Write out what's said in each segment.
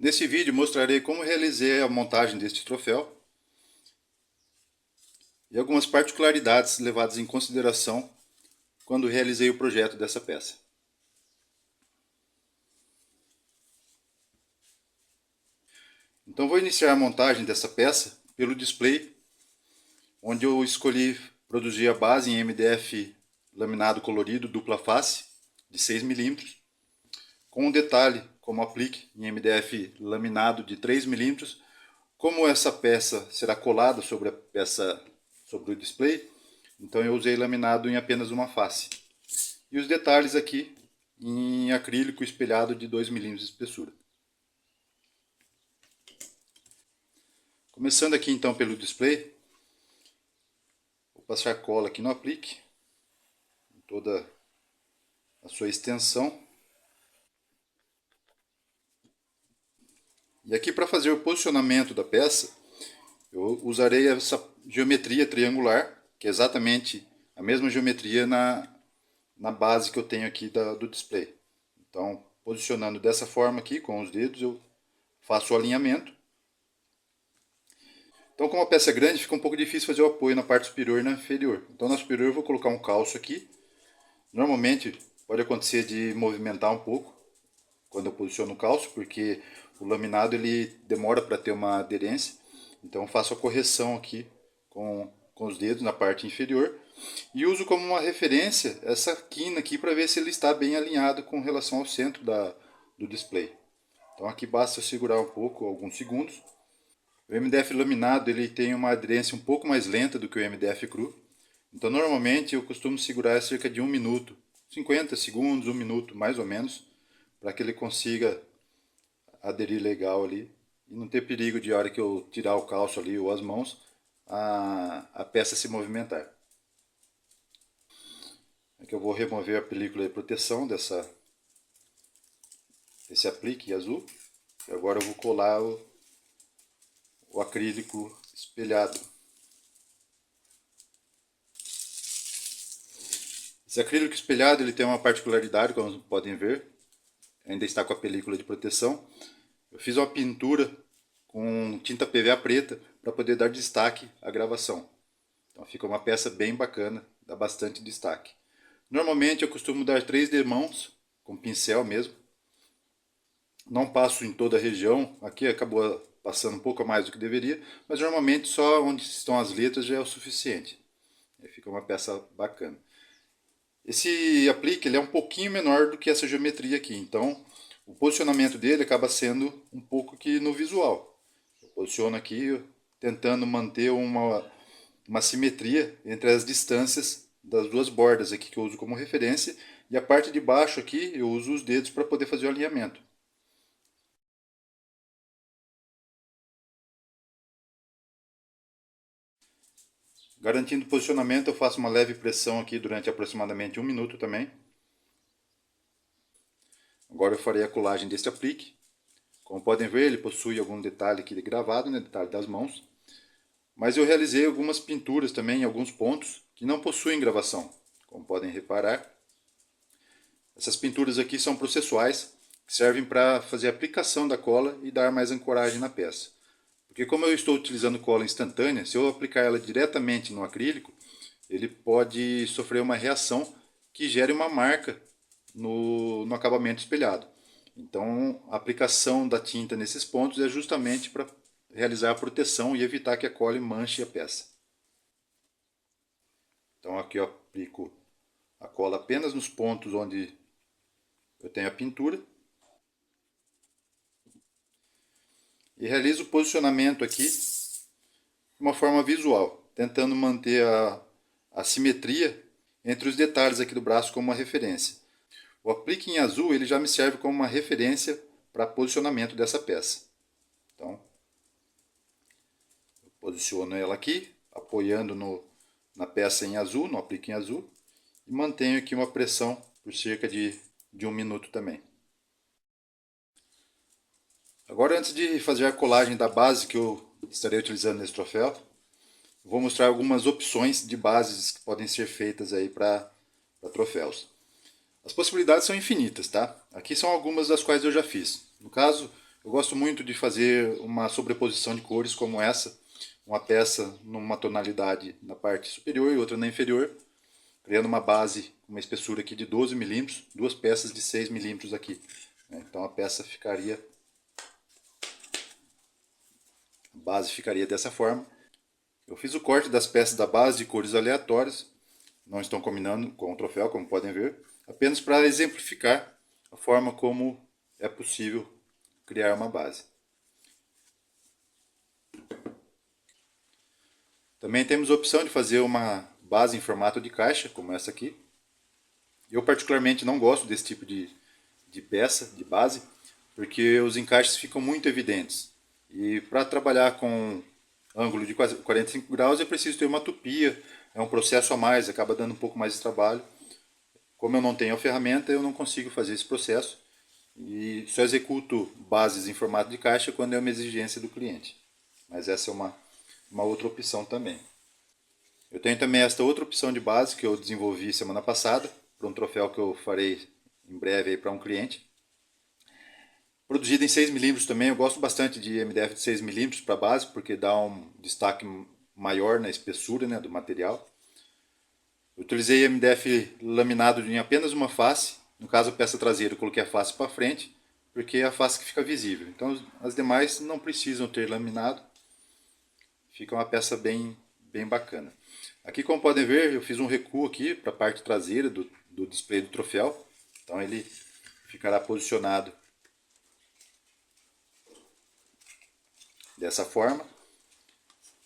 Nesse vídeo mostrarei como realizei a montagem deste troféu e algumas particularidades levadas em consideração quando realizei o projeto dessa peça. Então vou iniciar a montagem dessa peça pelo display, onde eu escolhi produzir a base em MDF laminado colorido dupla face de 6 mm, com um detalhe como aplique em MDF laminado de 3 mm. Como essa peça será colada sobre a peça, sobre o display, então eu usei laminado em apenas uma face. E os detalhes aqui em acrílico espelhado de 2 mm de espessura. Começando aqui então pelo display, vou passar cola aqui no aplique, em toda a sua extensão. E aqui, para fazer o posicionamento da peça, eu usarei essa geometria triangular, que é exatamente a mesma geometria na base que eu tenho aqui do display. Então, posicionando dessa forma aqui, com os dedos, eu faço o alinhamento. Então, como a peça é grande, fica um pouco difícil fazer o apoio na parte superior e na inferior. Então, na superior eu vou colocar um calço aqui. Normalmente, pode acontecer de movimentar um pouco quando eu posiciono o calço, porque o laminado ele demora para ter uma aderência. Então eu faço a correção aqui com os dedos na parte inferior e uso como uma referência essa quina aqui para ver se ele está bem alinhado com relação ao centro do display. Então aqui basta eu segurar um pouco, alguns segundos. O MDF laminado ele tem uma aderência um pouco mais lenta do que o MDF cru. Então normalmente eu costumo segurar cerca de 1 minuto, 50 segundos, 1 minuto mais ou menos, para que ele consiga aderir legal ali e não ter perigo de hora que eu tirar o calço ali ou as mãos, a peça se movimentar. Aqui eu vou remover a película de proteção desse aplique azul. E agora eu vou colar o acrílico espelhado. Esse acrílico espelhado ele tem uma particularidade, como podem ver, ainda está com a película de proteção. Eu fiz uma pintura com tinta PVA preta para poder dar destaque à gravação. Então fica uma peça bem bacana, dá bastante destaque. Normalmente eu costumo dar 3 demãos, com pincel mesmo. Não passo em toda a região, aqui acabou passando um pouco a mais do que deveria, mas normalmente só onde estão as letras já é o suficiente. Aí fica uma peça bacana. Esse aplique ele é um pouquinho menor do que essa geometria aqui, então o posicionamento dele acaba sendo um pouco que no visual. Eu posiciono aqui tentando manter uma simetria entre as distâncias das duas bordas aqui que eu uso como referência, e a parte de baixo aqui eu uso os dedos para poder fazer o alinhamento. Garantindo o posicionamento, eu faço uma leve pressão aqui durante aproximadamente 1 minuto também. Agora eu farei a colagem deste aplique. Como podem ver, ele possui algum detalhe aqui gravado, né, detalhe das mãos. Mas eu realizei algumas pinturas também em alguns pontos que não possuem gravação, como podem reparar. Essas pinturas aqui são processuais, que servem para fazer a aplicação da cola e dar mais ancoragem na peça. Porque como eu estou utilizando cola instantânea, se eu aplicar ela diretamente no acrílico, ele pode sofrer uma reação que gere uma marca no acabamento espelhado. Então a aplicação da tinta nesses pontos é justamente para realizar a proteção e evitar que a cola manche a peça. Então aqui eu aplico a cola apenas nos pontos onde eu tenho a pintura. E realizo o posicionamento aqui de uma forma visual, tentando manter a simetria entre os detalhes aqui do braço como uma referência. O aplique em azul ele já me serve como uma referência para posicionamento dessa peça. Então, eu posiciono ela aqui, apoiando na peça em azul, no aplique em azul, e mantenho aqui uma pressão por cerca de 1 minuto também. Agora, antes de fazer a colagem da base que eu estarei utilizando nesse troféu, vou mostrar algumas opções de bases que podem ser feitas aí para troféus. As possibilidades são infinitas, tá? Aqui são algumas das quais eu já fiz. No caso, Eu gosto muito de fazer uma sobreposição de cores como essa, uma peça numa tonalidade na parte superior e outra na inferior, criando uma base, uma espessura aqui de 12 milímetros, duas peças de 6 milímetros aqui. Então a base ficaria dessa forma. Eu fiz o corte das peças da base de cores aleatórias, não estão combinando com o troféu, como podem ver, apenas para exemplificar a forma como é possível criar uma base. Também temos a opção de fazer uma base em formato de caixa, como essa aqui. Eu particularmente não gosto desse tipo de peça, de base, porque os encaixes ficam muito evidentes. E para trabalhar com ângulo de 45 graus é preciso ter uma tupia, é um processo a mais, acaba dando um pouco mais de trabalho. Como eu não tenho a ferramenta, eu não consigo fazer esse processo e só executo bases em formato de caixa quando é uma exigência do cliente. Mas essa é uma outra opção também. Eu tenho também esta outra opção de base que eu desenvolvi semana passada, para um troféu que eu farei em breve para um cliente. Produzida em 6 milímetros também, eu gosto bastante de MDF de 6 milímetros para base, porque dá um destaque maior na espessura, né, do material. Eu utilizei MDF laminado em apenas uma face, no caso a peça traseira eu coloquei a face para frente, porque é a face que fica visível. Então as demais não precisam ter laminado, fica uma peça bem bacana. Aqui, como podem ver, eu fiz um recuo aqui para a parte traseira do display do troféu, então ele ficará posicionado dessa forma,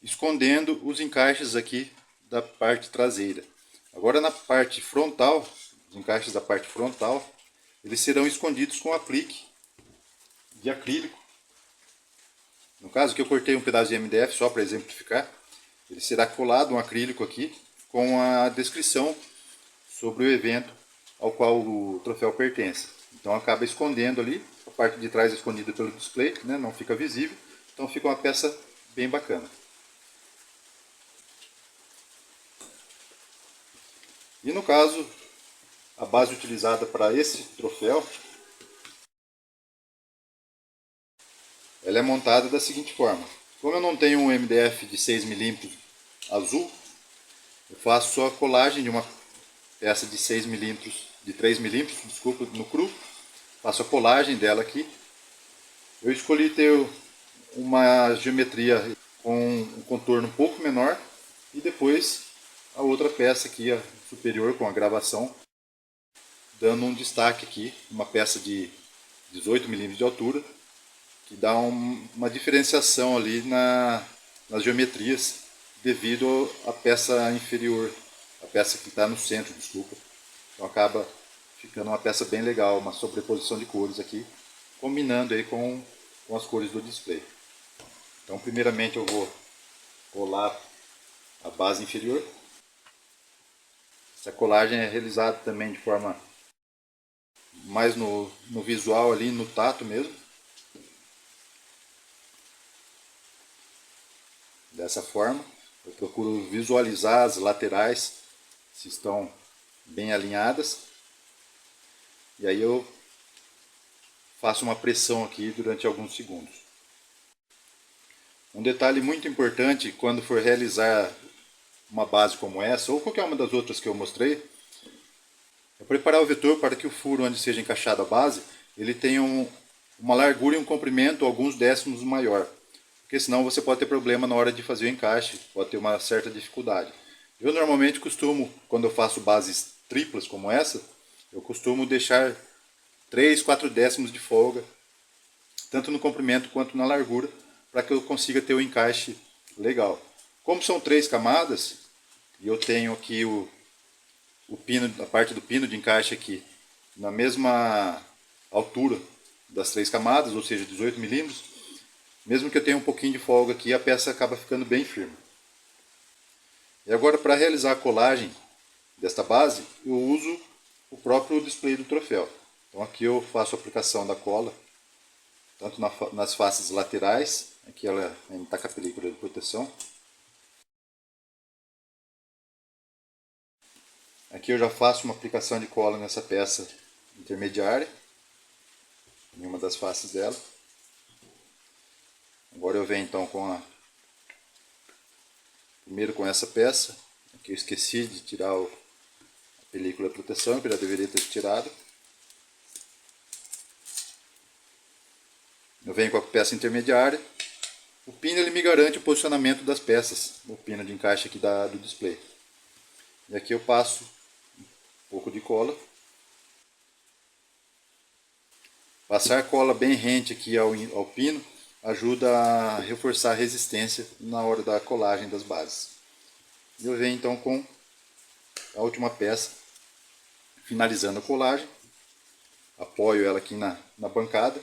escondendo os encaixes aqui da parte traseira. Agora na parte frontal, os encaixes da parte frontal, eles serão escondidos com aplique de acrílico. No caso que eu cortei um pedaço de MDF só para exemplificar, ele será colado um acrílico aqui com a descrição sobre o evento ao qual o troféu pertence. Então acaba escondendo ali, a parte de trás é escondida pelo display, né, não fica visível, então fica uma peça bem bacana. E no caso, a base utilizada para esse troféu, ela é montada da seguinte forma. Como eu não tenho um MDF de 6 milímetros azul, eu faço só a colagem de uma peça de 6 milímetros, de 3 milímetros, desculpa, no cru. Faço a colagem dela aqui. Eu escolhi ter uma geometria com um contorno um pouco menor e depois a outra peça aqui, a superior, com a gravação, dando um destaque aqui, uma peça de 18 milímetros de altura, que dá uma diferenciação ali nas geometrias devido à peça inferior, a peça que está no centro, desculpa. Então acaba ficando uma peça bem legal, uma sobreposição de cores aqui, combinando aí com as cores do display. Então primeiramente eu vou colar a base inferior. Essa colagem é realizada também de forma mais no visual ali, no tato mesmo. Dessa forma, eu procuro visualizar as laterais se estão bem alinhadas. E aí eu faço uma pressão aqui durante alguns segundos. Um detalhe muito importante quando for realizar uma base como essa, ou qualquer uma das outras que eu mostrei, é preparar o vetor para que o furo onde seja encaixada a base, ele tenha uma largura e um comprimento alguns décimos maior. Porque senão você pode ter problema na hora de fazer o encaixe, pode ter uma certa dificuldade. Eu normalmente costumo, quando eu faço bases triplas como essa, eu costumo deixar 3, 4 décimos de folga, tanto no comprimento quanto na largura, para que eu consiga ter o encaixe legal. Como são 3 camadas, e eu tenho aqui o pino, a parte do pino de encaixe aqui na mesma altura das 3 camadas, ou seja, 18 milímetros, mesmo que eu tenha um pouquinho de folga aqui, a peça acaba ficando bem firme. E agora, para realizar a colagem desta base, eu uso o próprio display do troféu. Então aqui eu faço a aplicação da cola, tanto nas faces laterais, aqui ela ainda está com a película de proteção. Aqui eu já faço uma aplicação de cola nessa peça intermediária, em uma das faces dela. Agora eu venho então primeiro com essa peça, que eu esqueci de tirar a película de proteção, que eu já deveria ter tirado. Eu venho com a peça intermediária. O pino ele me garante o posicionamento das peças, o pino de encaixe aqui do display. E aqui eu passo um pouco de cola. Passar cola bem rente aqui ao pino ajuda a reforçar a resistência na hora da colagem das bases. E eu venho então com a última peça, finalizando a colagem. Apoio ela aqui na bancada.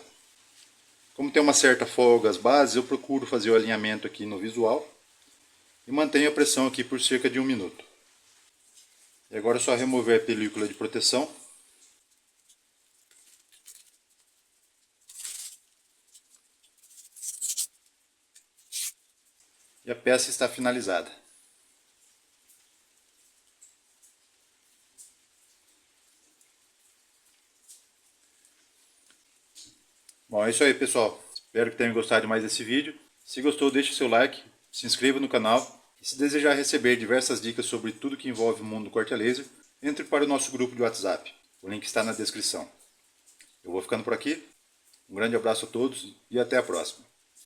Como tem uma certa folga as bases, eu procuro fazer o alinhamento aqui no visual e mantenho a pressão aqui por cerca de 1 minuto. E agora é só remover a película de proteção. E a peça está finalizada. Bom, é isso aí, pessoal. Espero que tenham gostado de mais desse vídeo. Se gostou, deixe seu like, se inscreva no canal. E se desejar receber diversas dicas sobre tudo que envolve o mundo do corte a laser, entre para o nosso grupo de WhatsApp. O link está na descrição. Eu vou ficando por aqui. Um grande abraço a todos e até a próxima.